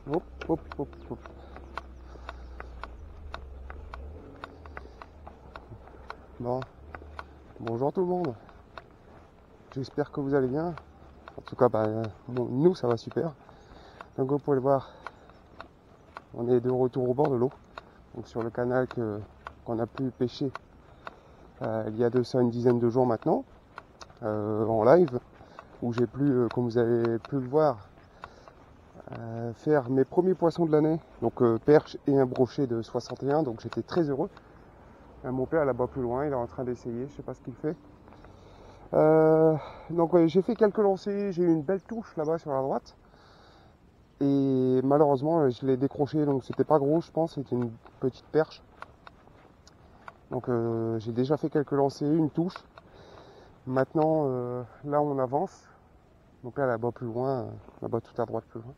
Hop, hop, hop, hop. Bon, bonjour tout le monde. J'espère que vous allez bien. En tout cas, bon, nous ça va super. Donc vous pouvez le voir, on est de retour au bord de l'eau. Donc sur le canal qu'on a pu pêcher il y a de ça une dizaine de jours maintenant, en live, où j'ai pu, comme vous avez pu le voir, faire mes premiers poissons de l'année, donc perche et un brochet de 61, donc j'étais très heureux. Mon père là-bas plus loin, il est en train d'essayer, je sais pas ce qu'il fait. Donc ouais, j'ai fait quelques lancers, j'ai eu une belle touche là-bas sur la droite. Et malheureusement je l'ai décroché, donc c'était pas gros, je pense, c'était une petite perche. Donc j'ai déjà fait quelques lancers, une touche. Maintenant là on avance. Donc là-bas plus loin, là-bas tout à droite plus loin.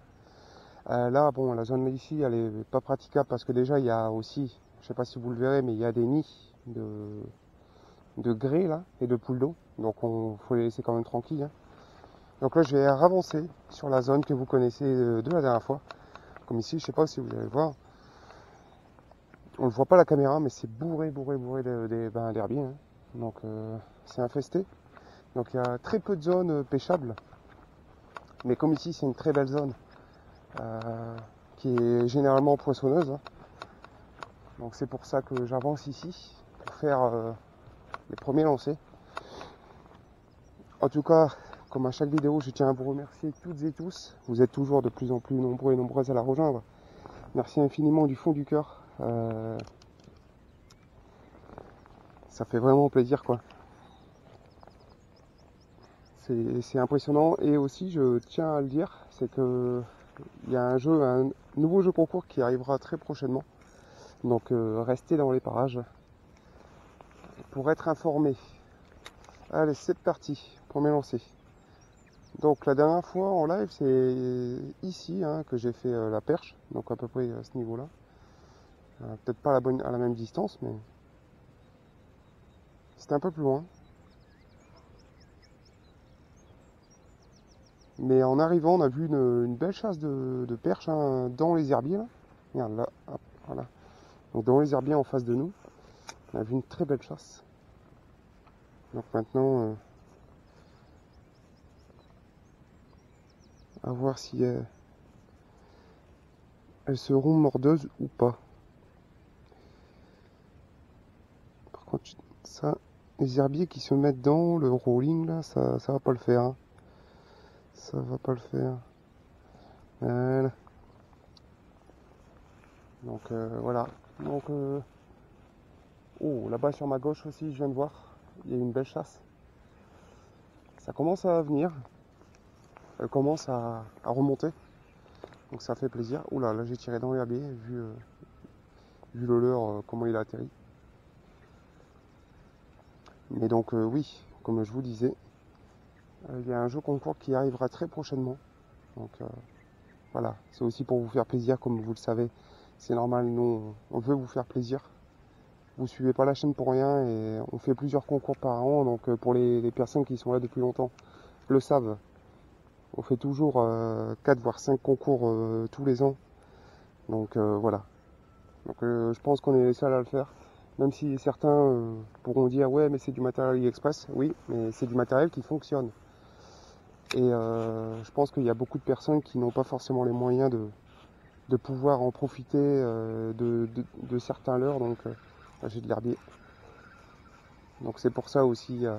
Là bon, la zone ici elle est pas praticable parce que déjà il y a aussi, je sais pas si vous le verrez, mais il y a des nids de grès là et de poules d'eau. Donc faut les laisser quand même tranquilles. Hein. Donc là je vais avancer sur la zone que vous connaissez de la dernière fois. Comme ici, je sais pas si vous allez voir. On ne voit pas la caméra, mais c'est bourré d'herbiers. Hein. Donc c'est infesté. Donc il y a très peu de zones pêchables. Mais comme ici c'est une très belle zone qui est généralement poissonneuse. Hein. Donc c'est pour ça que j'avance ici pour faire les premiers lancers. En tout cas, comme à chaque vidéo, je tiens à vous remercier toutes et tous. Vous êtes toujours de plus en plus nombreux et nombreuses à la rejoindre. Merci infiniment du fond du cœur. Ça fait vraiment plaisir quoi. C'est impressionnant. Et aussi, je tiens à le dire, c'est que il y a un nouveau jeu concours qui arrivera très prochainement. Donc restez dans les parages pour être informé. Allez, c'est parti, premier lancer. Donc la dernière fois en live, c'est ici hein, que j'ai fait la perche, donc à peu près à ce niveau-là. Peut-être pas à la même distance, mais c'était un peu plus loin. Mais en arrivant, on a vu une belle chasse de perches hein, dans les herbiers. Là. Regarde là, hop, voilà. Donc dans les herbiers en face de nous, on a vu une très belle chasse. Donc maintenant, à voir si elles seront mordeuses ou pas. Par contre, ça, les herbiers qui se mettent dans le rolling là, ça va pas le faire. Hein. Ça va pas le faire. Voilà. Donc voilà. Donc oh, là-bas sur ma gauche aussi, je viens de voir, il y a une belle chasse. Ça commence à venir. Elle commence à remonter. Donc ça fait plaisir. Oula, là j'ai tiré dans l'herbier, vu le leurre, comment il a atterri. Mais donc oui, comme je vous disais, il y a un jeu concours qui arrivera très prochainement. Donc voilà, c'est aussi pour vous faire plaisir, comme vous le savez. C'est normal, nous on veut vous faire plaisir. Vous suivez pas la chaîne pour rien et on fait plusieurs concours par an. Donc pour les personnes qui sont là depuis longtemps le savent. On fait toujours 4 voire 5 concours tous les ans. Donc voilà. Donc je pense qu'on est les seuls à le faire. Même si certains pourront dire ouais mais c'est du matériel AliExpress. Oui, mais c'est du matériel qui fonctionne. Et je pense qu'il y a beaucoup de personnes qui n'ont pas forcément les moyens de pouvoir en profiter de certains leurres. Donc là, j'ai de l'herbier. Donc c'est pour ça aussi. On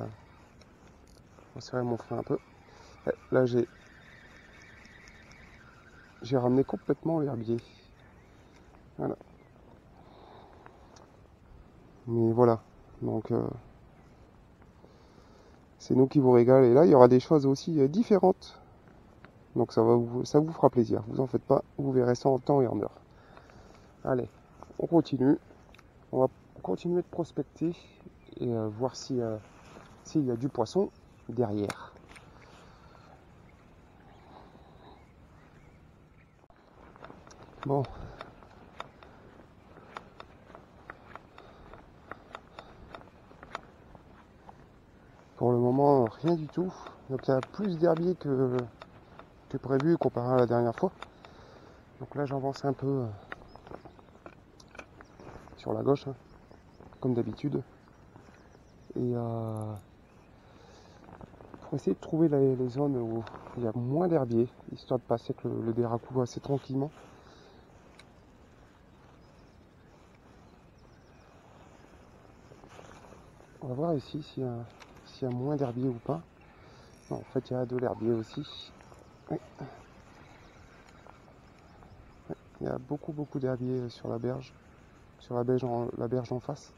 va serrer mon frein un peu. Là j'ai ramené complètement l'herbier. Voilà. Mais voilà. Donc c'est nous qui vous régale. Et là, il y aura des choses aussi différentes. Donc ça vous fera plaisir. Vous en faites pas. Vous verrez ça en temps et en heure. Allez, on continue. On va continuer de prospecter et voir s'il y a du poisson derrière. Bon. Pour le moment, rien du tout. Donc il y a plus d'herbier que prévu comparé à la dernière fois. Donc là j'avance un peu sur la gauche, hein, comme d'habitude. Et pour essayer de trouver les zones où il y a moins d'herbier, histoire de passer avec le déracou assez tranquillement. On va voir ici s'il y a moins d'herbier ou pas. Non, en fait il y a de l'herbier aussi. Ouais. Il y a beaucoup d'herbier sur la berge. Sur la berge en face.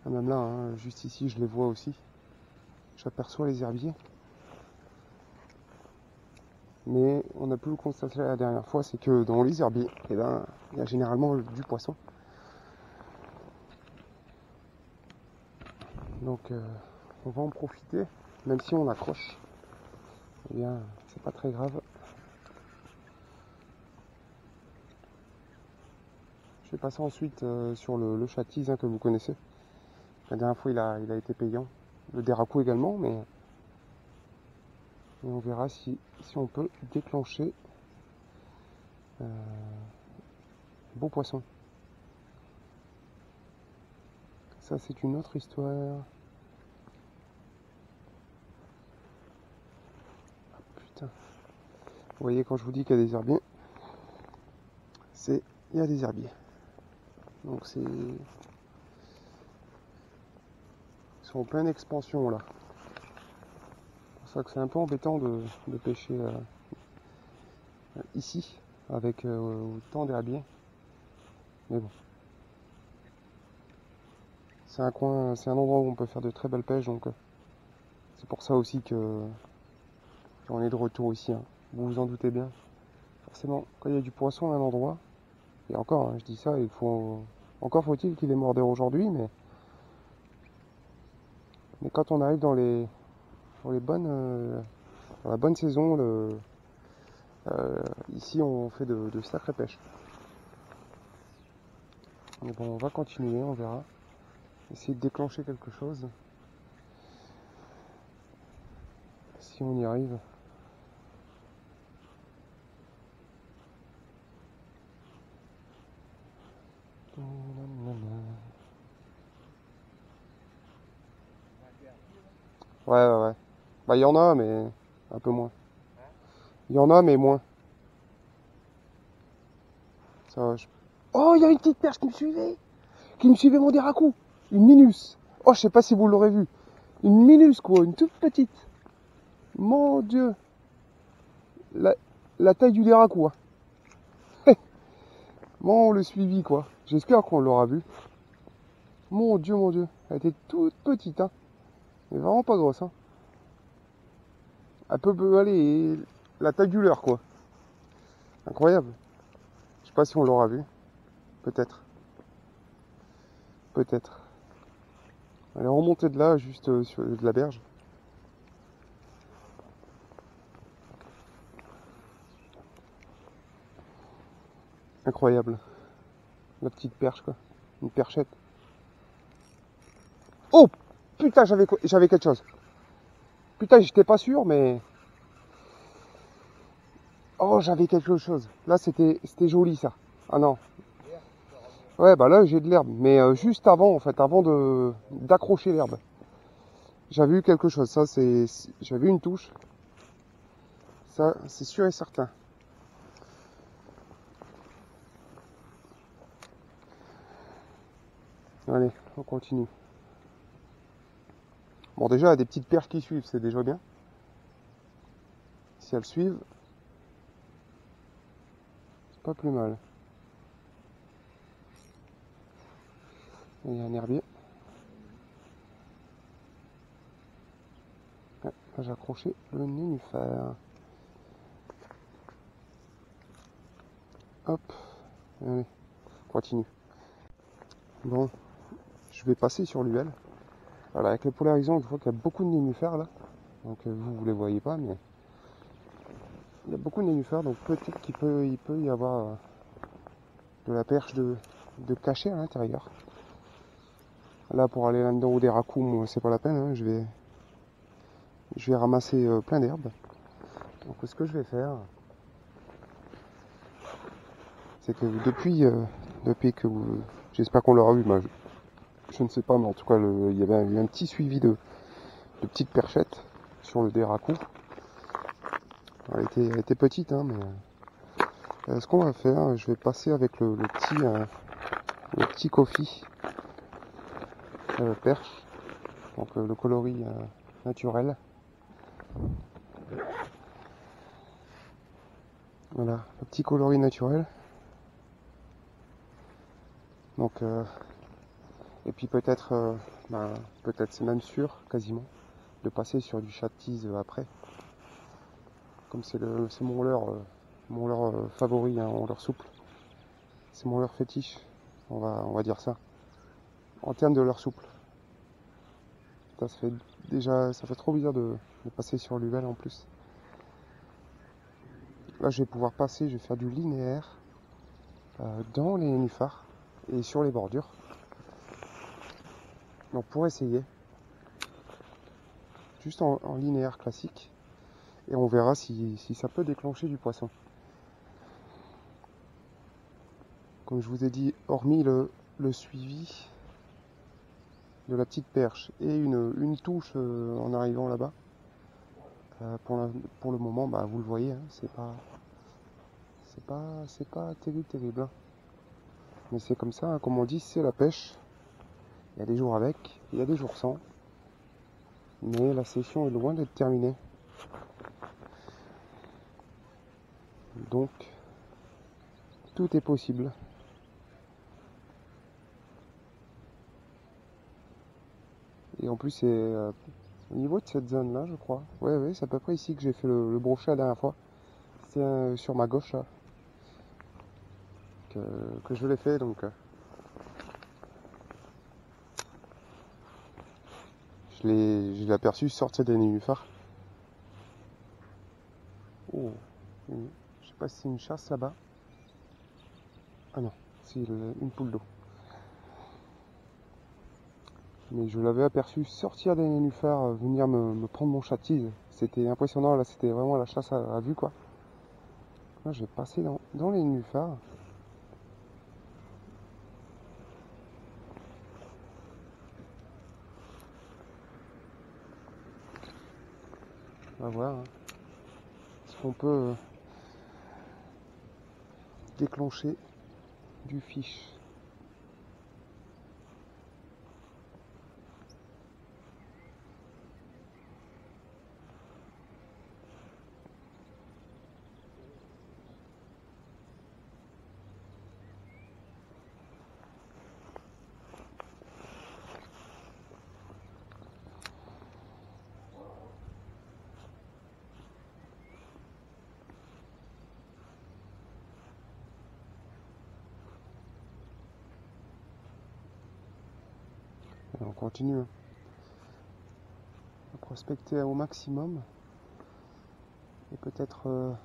Ah, même là, hein, juste ici, je les vois aussi. J'aperçois les herbiers. Mais on a pu le constater la dernière fois, c'est que dans les herbiers, eh ben, il y a généralement du poisson. Donc on va en profiter, même si on accroche. Eh bien, c'est pas très grave. Je vais passer ensuite sur le châtise, hein, que vous connaissez. La dernière fois, il a été payant. Le déracou également, mais on verra si on peut déclencher beau poisson. Ça, c'est une autre histoire. Ah, putain. Vous voyez, quand je vous dis qu'il y a des herbiers, il y a des herbiers. Donc ils sont en pleine expansion là. C'est pour ça que c'est un peu embêtant de pêcher ici avec autant d'herbiers. Mais bon. C'est un coin, c'est un endroit où on peut faire de très belles pêches, donc c'est pour ça aussi qu'on est de retour ici, hein. Vous vous en doutez bien. Forcément, quand il y a du poisson à un endroit, et encore, hein, je dis ça, encore faut-il qu'il ait mordé aujourd'hui, mais quand on arrive dans la bonne saison, ici on fait de sacrées pêches. Mais bon, on va continuer, on verra. Essayer de déclencher quelque chose. Si on y arrive. Ouais. Bah il y en a, mais un peu moins. Il y en a, mais moins. Ça va, Oh, il y a une petite perche qui me suivait. Qui me suivait mon déracou. Une minus. Oh, je sais pas si vous l'aurez vu. Une minus, quoi. Une toute petite. Mon Dieu. La taille du déracou, hein. Bon, on le suivi, quoi. J'espère qu'on l'aura vu. Mon Dieu. Elle était toute petite, hein. Mais vraiment pas grosse, hein. Elle peut aller la taille du leurre, quoi. Incroyable. Je sais pas si on l'aura vu. Peut-être. Elle est remontée de là, juste sur de la berge. Incroyable. La petite perche, quoi. Une perchette. Oh putain, j'avais quelque chose. Putain, j'étais pas sûr, mais... Oh, j'avais quelque chose. Là, c'était joli, ça. Ah non. Ouais, bah là, j'ai de l'herbe. Mais juste avant, en fait, avant d'accrocher l'herbe. J'avais eu quelque chose. Ça, j'avais une touche. Ça, c'est sûr et certain. Allez, on continue. Bon, déjà, il y a des petites perches qui suivent, c'est déjà bien. Si elles suivent, c'est pas plus mal. Il y a un herbier. Ouais, là, j'ai accroché le nénuphar. Hop, allez, on continue. Bon, je vais passer sur l'UL. Voilà, avec le polarisant, je vois qu'il y a beaucoup de nénuphars là. Donc vous les voyez pas, mais il y a beaucoup de nénuphars, donc peut-être il peut y avoir de la perche de cachet à l'intérieur. Là, pour aller là-dedans ou des raccoons, c'est pas la peine, hein, je vais ramasser plein d'herbes. Donc ce que je vais faire, c'est que depuis que j'espère qu'on l'aura vu, je ne sais pas, mais en tout cas il y avait eu un petit suivi de petites perchettes sur le déracou. Elle était petite, hein, mais ce qu'on va faire, je vais passer avec le petit coffee perche, donc le coloris naturel. Voilà, le petit coloris naturel. Donc, et puis peut-être, peut-être c'est même sûr, quasiment, de passer sur du chat tease après. Comme c'est mon leurre favori, hein, mon leurre souple. C'est mon leurre fétiche, on va dire ça. En termes de leurre souple. Ça fait trop bizarre de passer sur l'UL en plus. Là, je vais pouvoir passer, je vais faire du linéaire dans les nénuphars et sur les bordures. Donc pour essayer, juste en linéaire classique, et on verra si ça peut déclencher du poisson. Comme je vous ai dit, hormis le suivi de la petite perche et une touche en arrivant là-bas, pour le moment, vous le voyez, hein, c'est pas terrible. Hein. Mais c'est comme ça, hein, comme on dit, c'est la pêche. Il y a des jours avec, il y a des jours sans. Mais la session est loin d'être terminée. Donc, tout est possible. Et en plus, c'est au niveau de cette zone-là, je crois. Ouais, c'est à peu près ici que j'ai fait le brochet la dernière fois. C'est sur ma gauche, là, que je l'ai fait, donc... je l'ai aperçu sortir des nénuphars. Oh, je sais pas si c'est une chasse là-bas. Ah non, c'est une poule d'eau. Mais je l'avais aperçu sortir des nénuphars, venir me prendre mon chat tease. C'était impressionnant, là c'était vraiment la chasse à vue quoi. Là je vais passer dans les nénuphars. On va voir. Hein. Est-ce qu'on peut déclencher du fish? Et on continue à prospecter au maximum et peut-être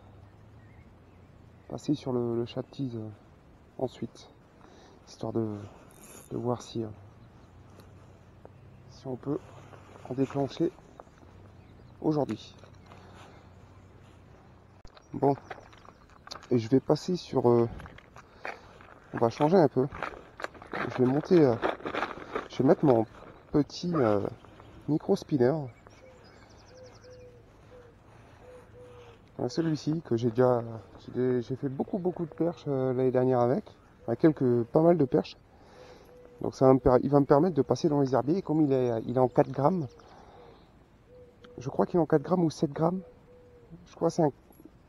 passer sur le chat tease ensuite, histoire de voir si on peut en déclencher aujourd'hui. Bon, et je vais passer sur... on va changer un peu. Je vais monter... je vais mettre mon petit micro spinner. Celui-ci que j'ai fait beaucoup de perches l'année dernière avec pas mal de perches. Donc il va me permettre de passer dans les herbiers. Et comme il est en 4 grammes, je crois qu'il est en 4 grammes ou 7 grammes. Je crois que c'est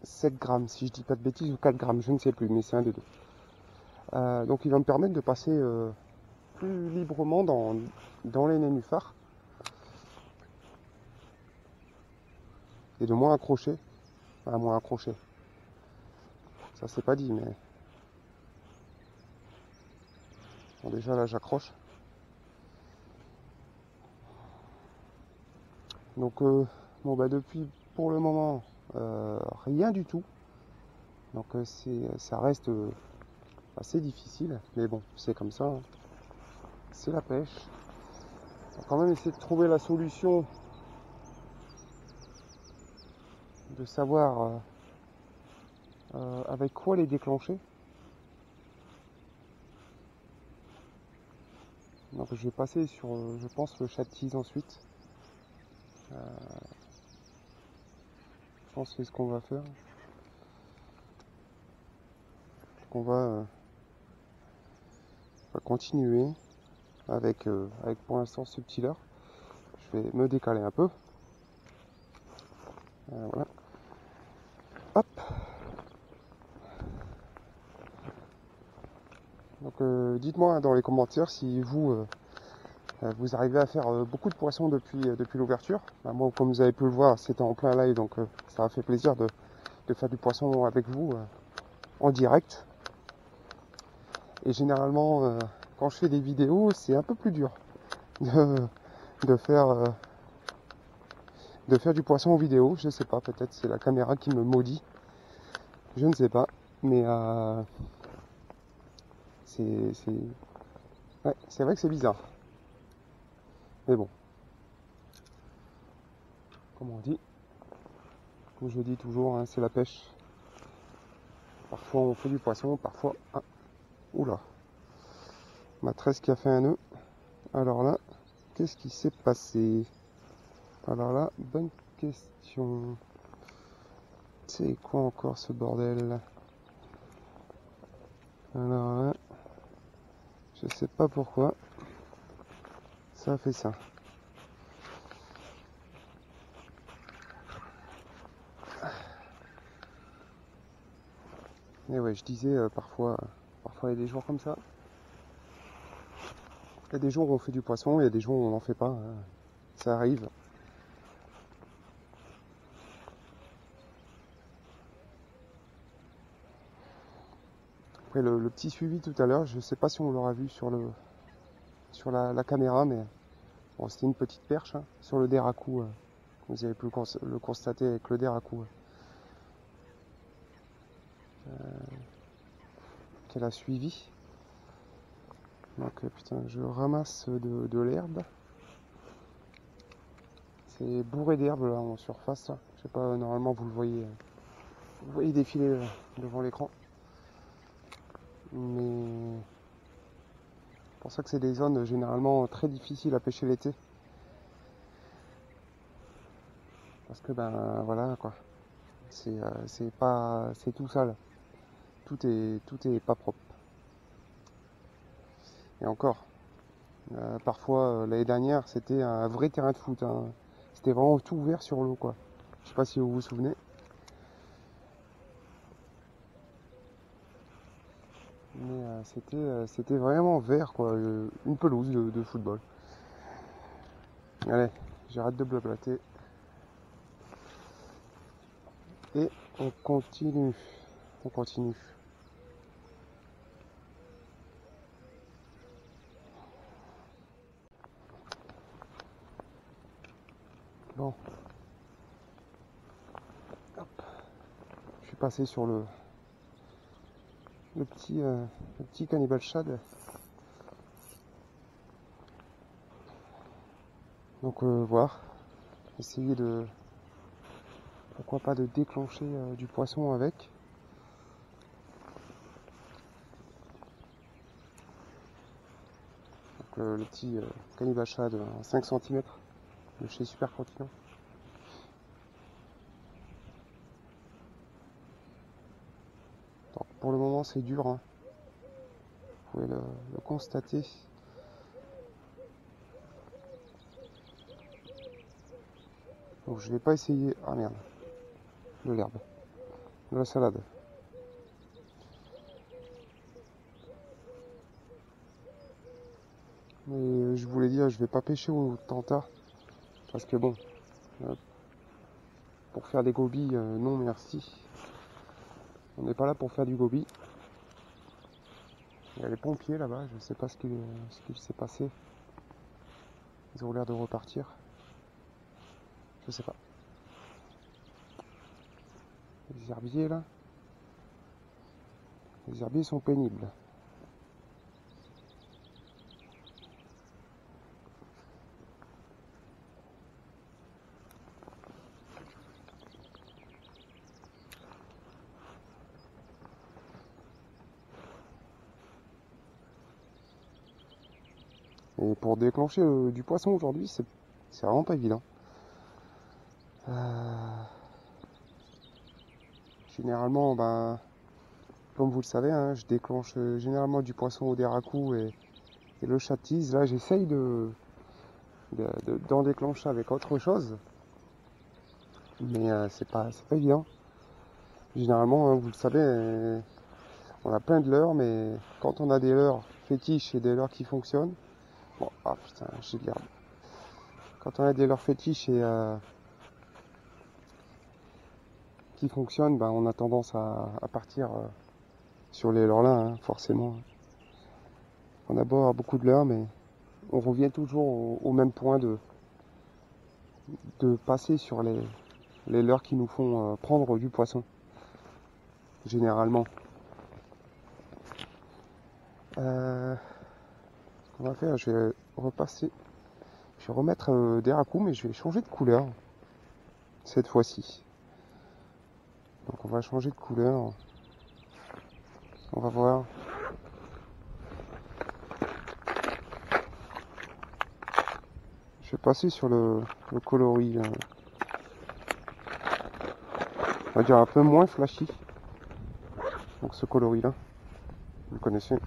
7 grammes si je dis pas de bêtises, ou 4 grammes, je ne sais plus, mais c'est un des deux. Donc il va me permettre de passer plus librement dans les nénuphars et de moins accrocher. Enfin, moins accrocher. Ça c'est pas dit, mais bon, déjà là j'accroche. Donc depuis pour le moment, rien du tout. Donc ça reste assez difficile, mais bon, c'est comme ça, hein. C'est la pêche. On va quand même essayer de trouver la solution, de savoir avec quoi les déclencher. Donc je vais passer sur, je pense, le chat de tease ensuite. Je pense que c'est ce qu'on va faire. On va continuer avec pour l'instant ce petit leurre. Je vais me décaler un peu. Voilà. Hop. Donc dites-moi dans les commentaires si vous vous arrivez à faire beaucoup de poissons depuis l'ouverture. Moi, comme vous avez pu le voir, c'était en plein live, donc ça a fait plaisir de faire du poisson avec vous en direct. Et généralement, quand je fais des vidéos, c'est un peu plus dur de, de faire du poisson en vidéo. Je sais pas, peut-être c'est la caméra qui me maudit. Je ne sais pas, mais c'est ouais, c'est vrai que c'est bizarre. Mais bon, comme on dit, comme je dis toujours, hein, c'est la pêche. Parfois on fait du poisson, parfois... Ah, oula, ma tresse qui a fait un nœud. Alors là, qu'est-ce qui s'est passé? Alors là, bonne question. C'est quoi encore ce bordel? Alors là, je sais pas pourquoi ça a fait ça. Et ouais, je disais parfois il y a des jours comme ça. Il y a des jours où on fait du poisson, il y a des jours où on n'en fait pas, hein. Ça arrive. Après le petit suivi tout à l'heure, je sais pas si on l'aura vu sur la caméra, mais bon, c'était une petite perche, hein, sur le déracou. Vous avez pu le constater avec le déracou qu'elle a suivi. Donc putain, je ramasse de l'herbe. C'est bourré d'herbe là en surface. Je sais pas, normalement vous le voyez, défiler devant l'écran. Mais c'est pour ça que c'est des zones généralement très difficiles à pêcher l'été. Parce que ben voilà quoi. C'est tout sale. Tout est pas propre. Et encore, parfois l'année dernière c'était un vrai terrain de foot, hein. C'était vraiment tout ouvert sur l'eau quoi. Je sais pas si vous vous souvenez. Mais c'était vraiment vert quoi, une pelouse de football. Allez, j'arrête de blablater. Et on continue. On continue. Bon. Hop. Je suis passé sur le petit cannibal shad. Donc voir. Essayer de... Pourquoi pas de déclencher du poisson avec. Donc le petit cannibal shad en 5 cm de chez Super Continent. Donc, pour le moment c'est dur, hein. Vous pouvez le constater. Donc je vais pas essayer... Ah merde. De l'herbe. De la salade. Mais je voulais dire, je vais pas pêcher au tanta. Parce que bon, pour faire des gobies, non merci. On n'est pas là pour faire du gobi. Il y a les pompiers là-bas, je sais pas ce qu'il s'est passé. Ils ont l'air de repartir. Je sais pas. Les herbiers là. Les herbiers sont pénibles. Et pour déclencher du poisson aujourd'hui, c'est vraiment pas évident. Généralement, ben, comme vous le savez, hein, je déclenche généralement du poisson au déracou et le chat de tease. Là, j'essaye d'en déclencher avec autre chose, mais c'est pas évident. Généralement, hein, vous le savez, on a plein de leurres, mais quand on a des leurres fétiches et des leurres qui fonctionnent, bon, ah putain, j'ai de l'herbe. Quand on a des leurres fétiches et qui fonctionnent, ben, on a tendance à partir sur les leurres là, hein, forcément. On a beau avoir beaucoup de leurres, mais on revient toujours au même point de passer sur les leurres qui nous font prendre du poisson, généralement. Ce qu'on va faire, je vais remettre des racous, mais je vais changer de couleur cette fois-ci. Donc on va changer de couleur. On va voir. Je vais passer sur le coloris. On va dire un peu moins flashy. Donc ce coloris là. Vous le connaissez.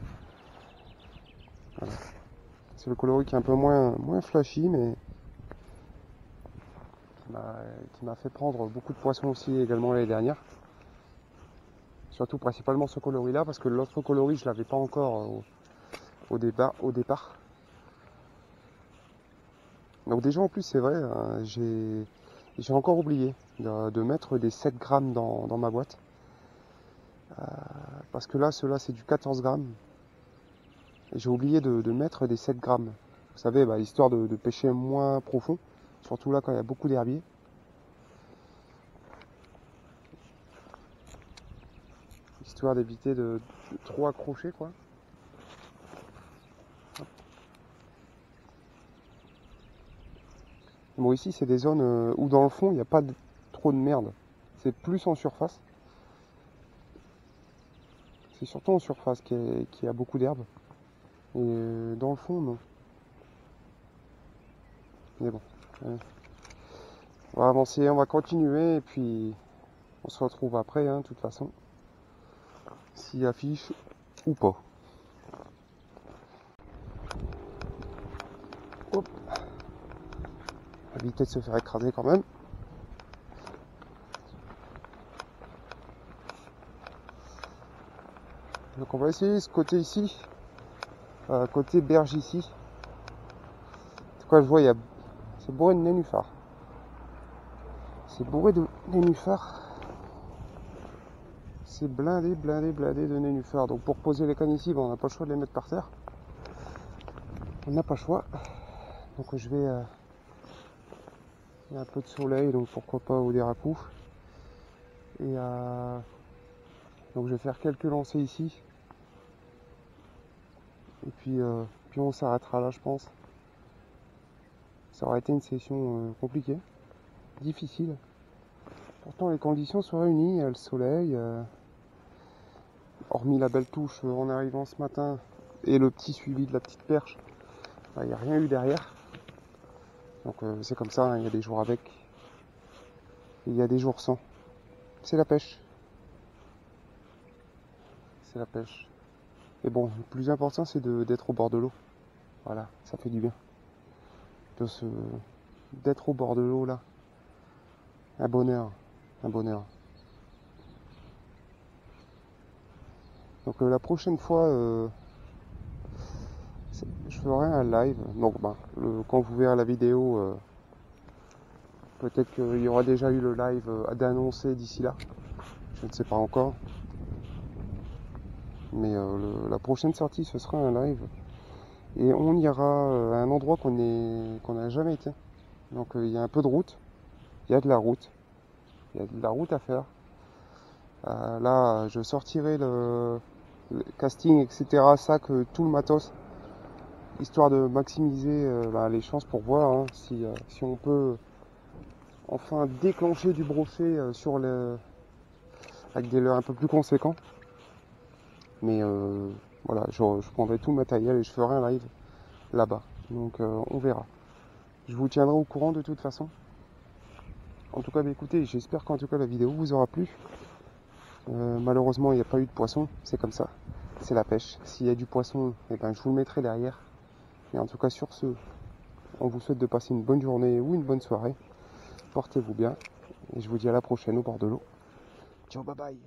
Voilà. C'est le coloris qui est un peu moins flashy, mais qui m'a fait prendre beaucoup de poissons aussi également l'année dernière. Surtout principalement ce coloris là, parce que l'autre coloris je l'avais pas encore au départ. Donc déjà en plus c'est vrai, j'ai encore oublié de mettre des 7 grammes dans ma boîte. Parce que là, ceux-là c'est du 14 grammes. Et j'ai oublié de mettre des 7 grammes. Vous savez, bah, histoire de pêcher moins profond. Surtout là quand il y a beaucoup d'herbiers. Histoire d'éviter de trop accrocher quoi. Bon ici c'est des zones où dans le fond il n'y a pas trop de merde. C'est plus en surface. C'est surtout en surface qu'il y a beaucoup d'herbe. Et dans le fond non. Mais bon. On va avancer, on va continuer et puis on se retrouve après, hein, de toute façon. S'il affiche ou pas. Hop. Éviter de se faire écraser quand même. Donc on va essayer ce côté ici, côté berge ici. En tout cas je vois c'est bourré de nénuphars. C'est bourré de nénuphars. C'est blindé de nénuphars. Donc pour poser les cannes ici, on n'a pas le choix de les mettre par terre. On n'a pas le choix. Donc je vais... il y a un peu de soleil, donc pourquoi pas au déracou. Et donc je vais faire quelques lancers ici. Et puis on s'arrêtera là je pense. Ça aurait été une session compliquée, difficile. Pourtant les conditions sont réunies, il y a le soleil. Hormis la belle touche en arrivant ce matin et le petit suivi de la petite perche, il n'y a rien eu derrière. Donc c'est comme ça, hein, il y a des jours avec et il y a des jours sans. C'est la pêche. C'est la pêche. Et bon, le plus important c'est d'être au bord de l'eau. Voilà, ça fait du bien. D'être au bord de l'eau là. Un bonheur. Un bonheur. Donc la prochaine fois, je ferai un live. Donc quand vous verrez la vidéo, peut-être qu'il y aura déjà eu le live d'annoncer d'ici là. Je ne sais pas encore. Mais la prochaine sortie, ce sera un live. Et on ira à un endroit qu'on n'a jamais été. Donc il y a un peu de route. Il y a de la route. Il y a de la route à faire. Là, je sortirai le casting, etc., sac, tout le matos, histoire de maximiser les chances pour voir hein, si on peut enfin déclencher du brochet avec des leurres un peu plus conséquents. Mais voilà, je prendrai tout le matériel et je ferai un live là-bas. Donc on verra. Je vous tiendrai au courant de toute façon. En tout cas, écoutez, j'espère qu'en tout cas la vidéo vous aura plu. Malheureusement, il n'y a pas eu de poisson, c'est comme ça. C'est la pêche. S'il y a du poisson, eh ben, je vous le mettrai derrière. Et en tout cas, sur ce, on vous souhaite de passer une bonne journée ou une bonne soirée. Portez-vous bien. Et je vous dis à la prochaine au bord de l'eau. Ciao, bye bye.